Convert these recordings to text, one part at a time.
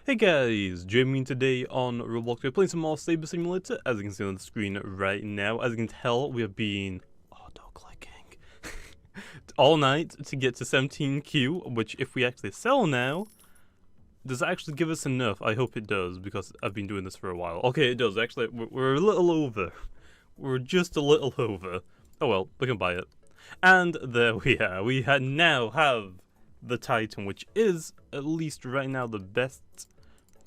Hey guys, Jamie today on Roblox. We're playing some more Saber Simulator, as you can see on the screen right now. As you can tell, we have been auto-clicking all night to get to 17Q, which if we actually sell now, does it actually give us enough? I hope it does, because I've been doing this for a while. Okay, it does. Actually, we're a little over. We're just a little over. Oh well, we can buy it. And there we are. We now have the Titan, which is, at least right now, the best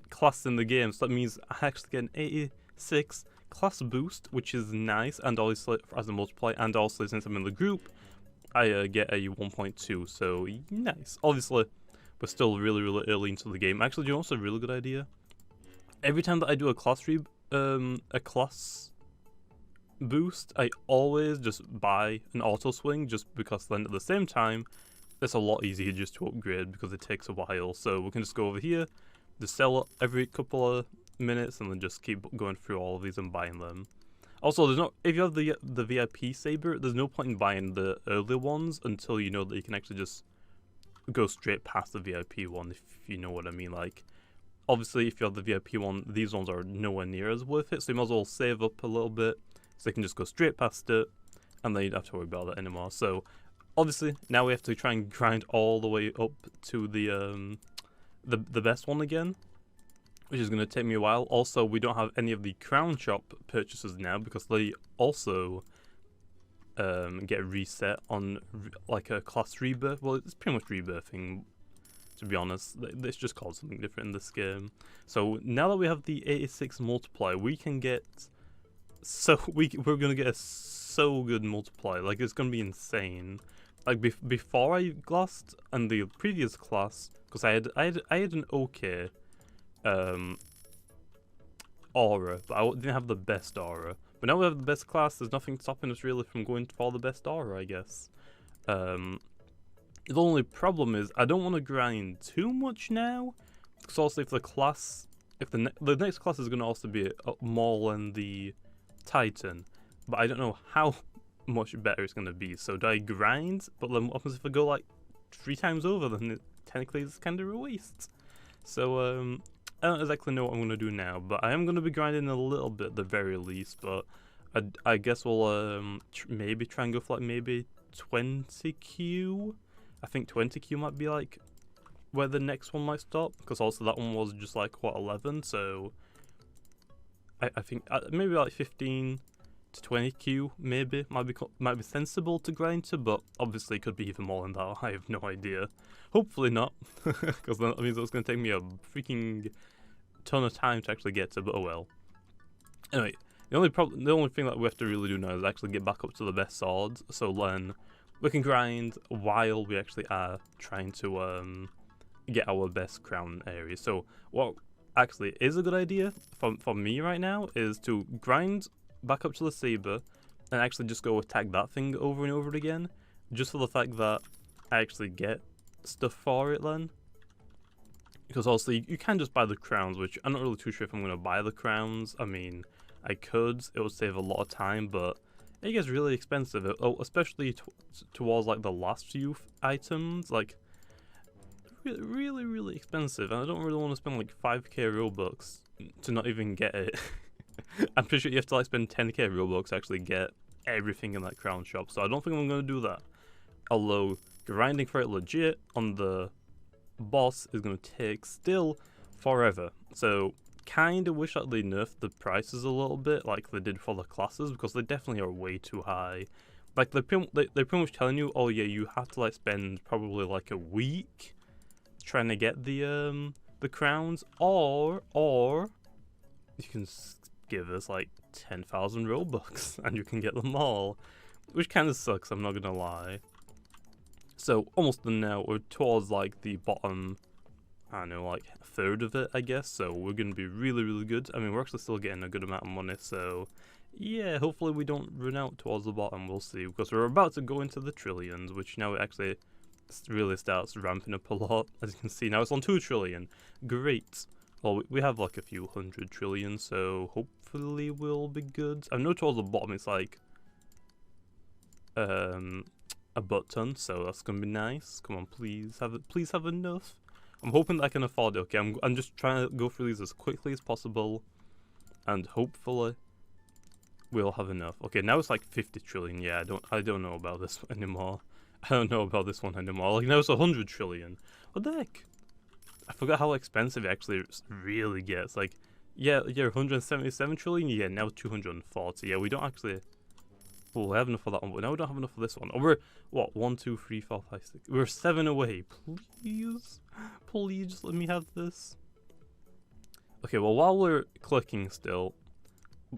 class in the game. So that means I actually get an 86 class boost, which is nice, and also as a multiplier, and also since I'm in the group, I get a 1.2, so nice. Obviously, we're still really early into the game. Actually, do you know what's a really good idea? Every time that I do a class boost, I always just buy an auto swing, just because then at the same time, it's a lot easier just to upgrade because it takes a while. So we can just go over here, just sell it every couple of minutes, and then just keep going through all of these and buying them. Also, there's no, if you have the VIP Saber, there's no point in buying the earlier ones until you know that you can actually just go straight past the VIP one, if you know what I mean. Like, obviously, if you have the VIP one, these ones are nowhere near as worth it, so you might as well save up a little bit so you can just go straight past it, and then you don't have to worry about that anymore. So, obviously, now we have to try and grind all the way up to the best one again, which is going to take me a while. Also, we don't have any of the crown shop purchases now because they also get reset on like a class rebirth. Well, it's pretty much rebirthing, to be honest. It's just called something different in this game. So now that we have the 86 multiplier, we can get we're going to get a so good multiplier. Like, it's going to be insane. Like before I glassed and the previous class, because I had an okay aura, but I didn't have the best aura. But now we have the best class. There's nothing stopping us really from going for the best aura, I guess. The only problem is I don't want to grind too much now, because also if the next class is going to also be more than the Titan, but I don't know how much better it's going to be. So do I grind? But then what happens if I go like 3 times over? Then technically it's kind of a waste. So I don't exactly know what I'm going to do now, but I am going to be grinding a little bit at the very least. But I guess we'll maybe try and go for like maybe 20Q. I think 20Q might be like where the next one might stop, because also that one was just like what, 11. So I think maybe like 15 to 20Q maybe might be sensible to grind to, but obviously it could be even more than that. I have no idea. Hopefully not, because that means it's going to take me a freaking ton of time to actually get to, but oh well. Anyway, the only thing that we have to really do now is actually get back up to the best swords, so then we can grind while we actually are trying to get our best crown area. So what actually is a good idea for me right now is to grind back up to the Saber and actually just go attack that thing over and over again, just for the fact that I actually get stuff for it then. Because also you can just buy the crowns, which I'm not really too sure if I'm going to buy the crowns. I mean, I could, it would save a lot of time, but it gets really expensive, especially towards like the last few items. Like, really expensive, and I don't really want to spend like 5k Robux to not even get it. I'm pretty sure you have to like spend 10k Robux to actually get everything in that crown shop, so I don't think I'm going to do that. Although grinding for it legit on the boss is going to take still forever. So kind of wish that they nerfed the prices a little bit like they did for the classes, because they definitely are way too high. Like they're pretty much telling you, oh yeah, you have to like spend probably like a week trying to get the crowns, or you can give us like 10,000 Robux and you can get them all, which kind of sucks, I'm not gonna lie. So almost done now. We're towards like the bottom, I don't know, like a third of it, I guess. So we're gonna be really good. I mean, we're actually still getting a good amount of money, so yeah, hopefully we don't run out towards the bottom. We'll see, because we're about to go into the trillions, which now it actually really starts ramping up a lot. As you can see, now it's on 2 trillion. Great. Well, we have like a few 100 trillion, so hopefully we'll be good. I know towards the bottom it's like a butt ton, so that's gonna be nice. Come on, please have enough. I'm hoping that I can afford it. Okay, I'm just trying to go through these as quickly as possible, and hopefully we'll have enough. Okay, now it's like 50 trillion. Yeah, I don't know about this anymore. I don't know about this one anymore. Like now it's 100 trillion. What the heck? I forgot how expensive it actually really gets. Like, yeah, 177 trillion. Yeah, now 240. Yeah, we don't actually. Oh, we have enough for that one, but now we don't have enough for this one. Oh, we're what? 1, 2, 3, 4, 5, 6. We're 7 away. Please, please, just let me have this. Okay, well, while we're clicking still.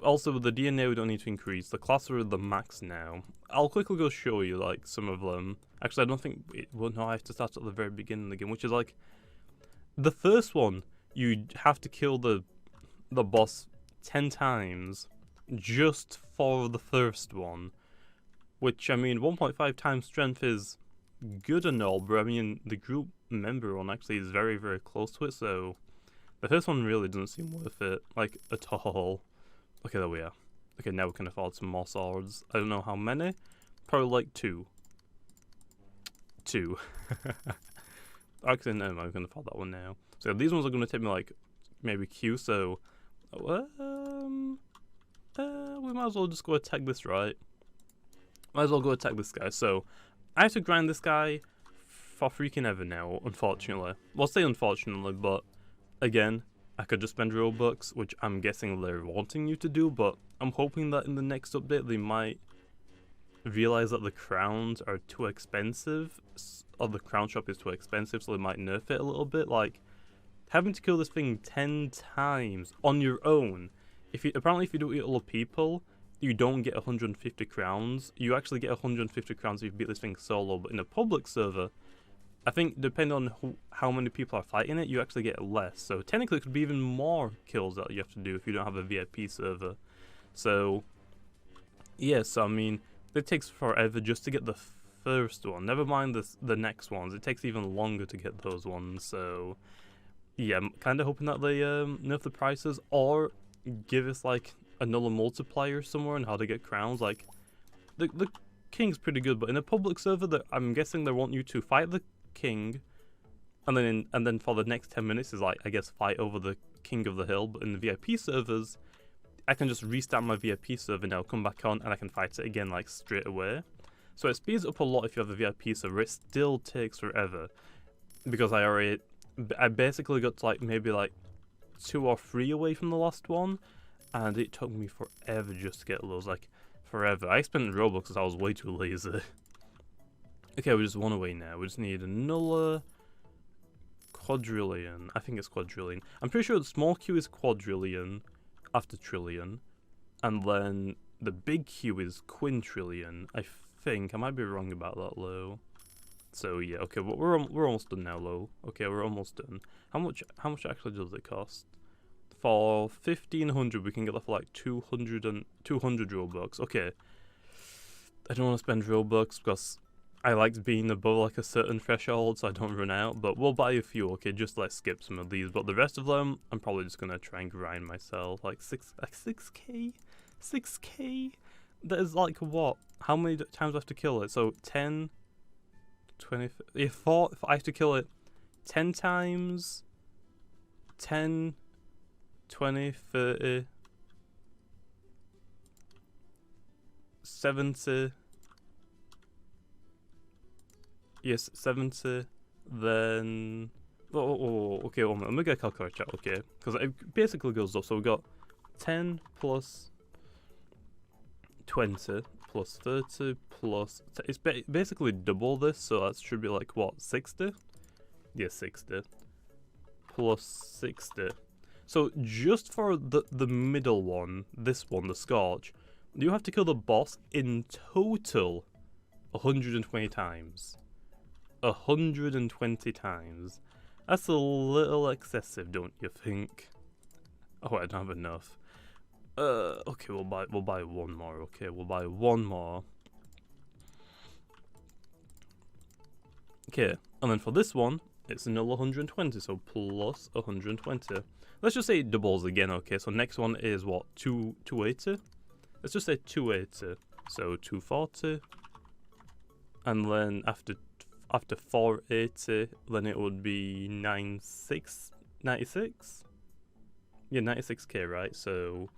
Also, with the DNA, we don't need to increase. The class are at the max now. I'll quickly go show you, like, some of them. Actually, I don't think... Well, no, I have to start at the very beginning of the game, which is, like... The first one, you have to kill the boss 10 times just for the first one. Which, I mean, 1.5 times strength is good and all, but, I mean, the group member one actually is very, very close to it, so... The first one really doesn't seem worth it, like, at all. Okay, there we are. Okay, now we can afford some more swords. I don't know how many. Probably like 2. 2. Actually, no, I'm going to afford that one now. So these ones are going to take me like maybe Q, so... we might as well just go attack this, right? Might as well go attack this guy. So, I have to grind this guy for freaking ever now, unfortunately. Well, I'll say unfortunately, but again... I could just spend Robux, which I'm guessing they're wanting you to do, but I'm hoping that in the next update they might realize that the crowns are too expensive, or the crown shop is too expensive, so they might nerf it a little bit. Like, having to kill this thing 10 times on your own, apparently if you do it with other people, you don't get 150 crowns. You actually get 150 crowns if you beat this thing solo, but in a public server, I think depending on how many people are fighting it, you actually get less. So technically it could be even more kills that you have to do if you don't have a VIP server. So, yes, I mean, it takes forever just to get the first one. Never mind the next ones. It takes even longer to get those ones. So, yeah, I'm kind of hoping that they nerf the prices or give us, like, another multiplier somewhere on how to get crowns. Like, the king's pretty good, but in a public server, I'm guessing they want you to fight the king, and then for the next 10 minutes is like, I guess, fight over the king of the hill. But in the VIP servers, I can just restart my VIP server now, come back on, and I can fight it again like straight away. So it speeds up a lot if you have a VIP server. It still takes forever because I basically got to like maybe like 2 or 3 away from the last one, and it took me forever just to get those, like forever. I spent Roblox because I was way too lazy. Okay, we're just 1 away now. We just need another quadrillion. I think it's quadrillion. I'm pretty sure the small Q is quadrillion after trillion. And then the big Q is quintillion. I think. I might be wrong about that, though. So, yeah. Okay, well, we're almost done now, though. Okay, we're almost done. How much actually does it cost? For 1,500, we can get that for like 200 Robux. Okay. I don't want to spend Robux because I like being above like a certain threshold so I don't run out, but we'll buy a few, okay, just let's skip some of these, but the rest of them, I'm probably just gonna try and grind myself, like 6k? 6k? That is like what? How many times do I have to kill it? So 10, 20, if I have to kill it 10 times, 10, 20, 30, 70, yes, 70, then... okay, let me get a calculator, okay? Because it basically goes up, so we got 10 plus 20 plus 30 plus... It's basically double this, so that should be like, what, 60? Yeah, 60. Plus 60. So just for the middle one, this one, the Scorch, you have to kill the boss in total 120 times. 120 times. That's a little excessive, don't you think? Oh, I don't have enough. Okay, we'll buy one more. Okay, we'll buy one more. Okay, and then for this one, it's another 120, so plus 120. Let's just say it doubles again, okay? So next one is what, 280? Let's just say 280. So 240. And then after after 480, then it would be 96? Yeah, 96k, right? So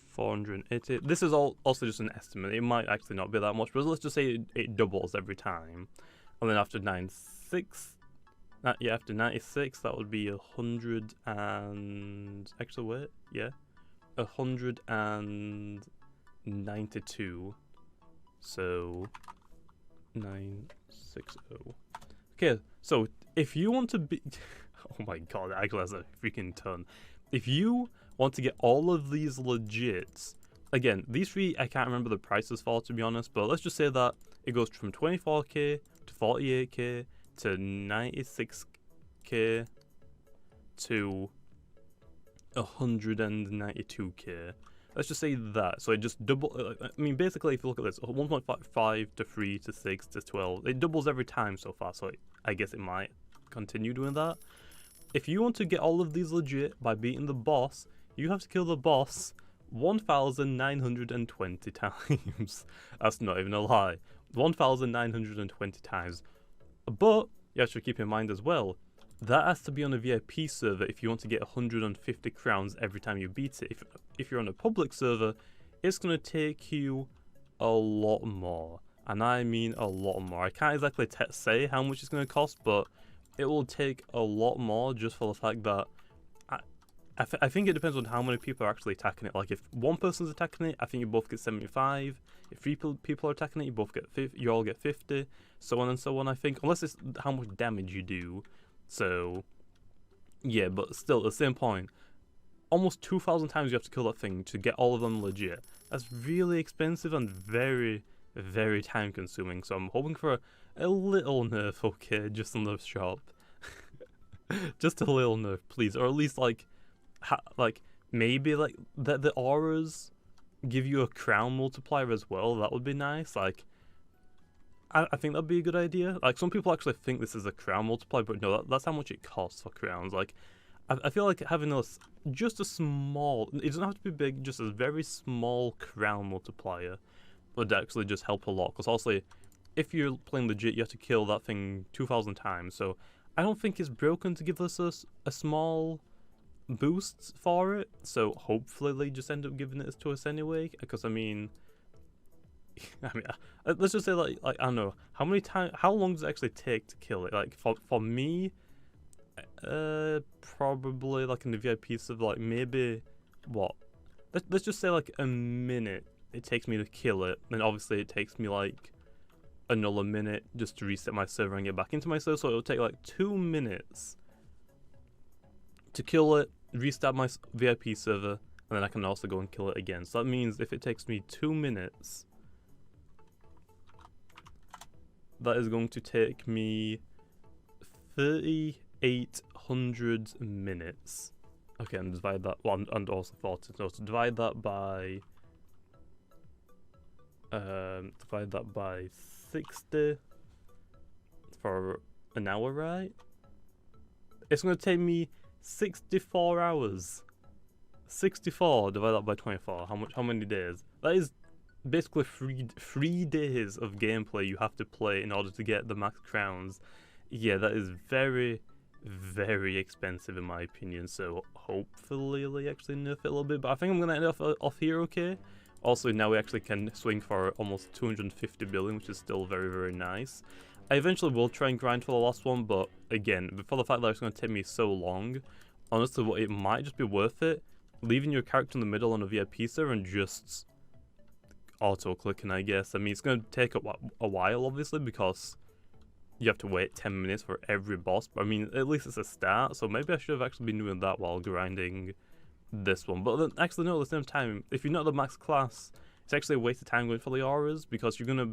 480. This is also just an estimate. It might actually not be that much, but let's just say it doubles every time. And then after 96, yeah, after 96, that would be 100 and... Actually, wait, yeah. 192. So 960. Okay, so if you want to be... Oh my god, actually that's a freaking ton. If you want to get all of these legits, again, these three I can't remember the prices for, to be honest, but let's just say that it goes from 24k to 48k to 96k to 192k. Let's just say that. So it just double. I mean, basically, if you look at this, 1.5 to 3 to 6 to 12, it doubles every time so far. So I guess it might continue doing that. If you want to get all of these legit by beating the boss, you have to kill the boss 1,920 times. That's not even a lie. 1,920 times. But you have to keep in mind as well, that has to be on a VIP server if you want to get 150 crowns every time you beat it. If you're on a public server, it's going to take you a lot more. And I mean a lot more. I can't exactly say how much it's going to cost, but it will take a lot more just for the fact that I think it depends on how many people are actually attacking it. Like if one person's attacking it, I think you both get 75. If 3 people are attacking it, you both get 50. You all get 50. So on and so on. I think, unless it's how much damage you do. So yeah, but still at the same point, almost 2,000 times you have to kill that thing to get all of them legit. That's really expensive and very, very time consuming. So I'm hoping for a little nerf, okay, just on the shop. Just a little nerf, please, or at least like maybe like the auras give you a crown multiplier as well. That would be nice. Like I think that'd be a good idea. Like some people actually think this is a crown multiplier, but no, that's how much it costs for crowns. Like I feel like having just a small, it doesn't have to be big, just a very small crown multiplier would actually just help a lot. Because also, if you're playing legit, you have to kill that thing 2,000 times. So I don't think it's broken to give us a small boosts for it, so hopefully they just end up giving it to us anyway. Because I mean, let's just say like I don't know how long does it actually take to kill it. Like for me, probably like in the VIP server, like maybe what? Let's just say like a minute it takes me to kill it. Then obviously it takes me like another minute just to reset my server and get back into my server. So it'll take like 2 minutes to kill it, restart my VIP server, and then I can also go and kill it again. So that means if it takes me 2 minutes, that is going to take me 3,800 minutes. Okay, and divide that one, and also 40. So to divide that by 60 for an hour, right? It's going to take me 64 hours. 64 divided by 24. How many days? That is basically three days of gameplay you have to play in order to get the max crowns. Yeah, that is very, very expensive in my opinion. So hopefully they actually nerf it a little bit. But I think I'm gonna end off here, okay? Also, now we actually can swing for almost 250 billion, which is still very, very nice. I eventually will try and grind for the last one, but again, for the fact that it's going to take me so long, honestly, it might just be worth it, leaving your character in the middle on a VIP server and just auto-clicking, I guess. I mean, it's going to take a while, obviously, because you have to wait 10 minutes for every boss, but I mean, at least it's a start, so maybe I should have actually been doing that while grinding this one. But then, actually, no, at the same time, if you're not the max class, it's actually a waste of time going for the auras, because you're going to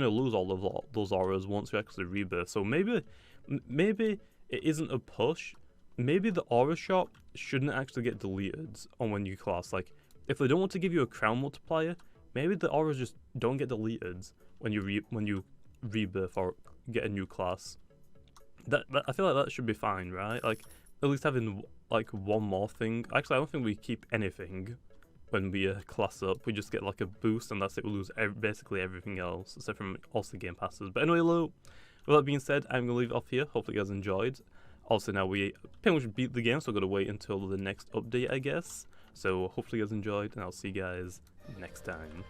lose all of those auras once you actually rebirth. So maybe it isn't a push. Maybe the aura shop shouldn't actually get deleted on when you class. Like, if they don't want to give you a crown multiplier, maybe the auras just don't get deleted when you rebirth or get a new class. That I feel like that should be fine, right? Like, at least having like one more thing. Actually, I don't think we keep anything when we class up. We just get like a boost, and that's it. We lose basically everything else, except from also game passes. But anyway, with that being said, I'm going to leave it off here. Hopefully you guys enjoyed. Also, now we pretty much beat the game, so I've got to wait until the next update, I guess. So hopefully you guys enjoyed, and I'll see you guys next time.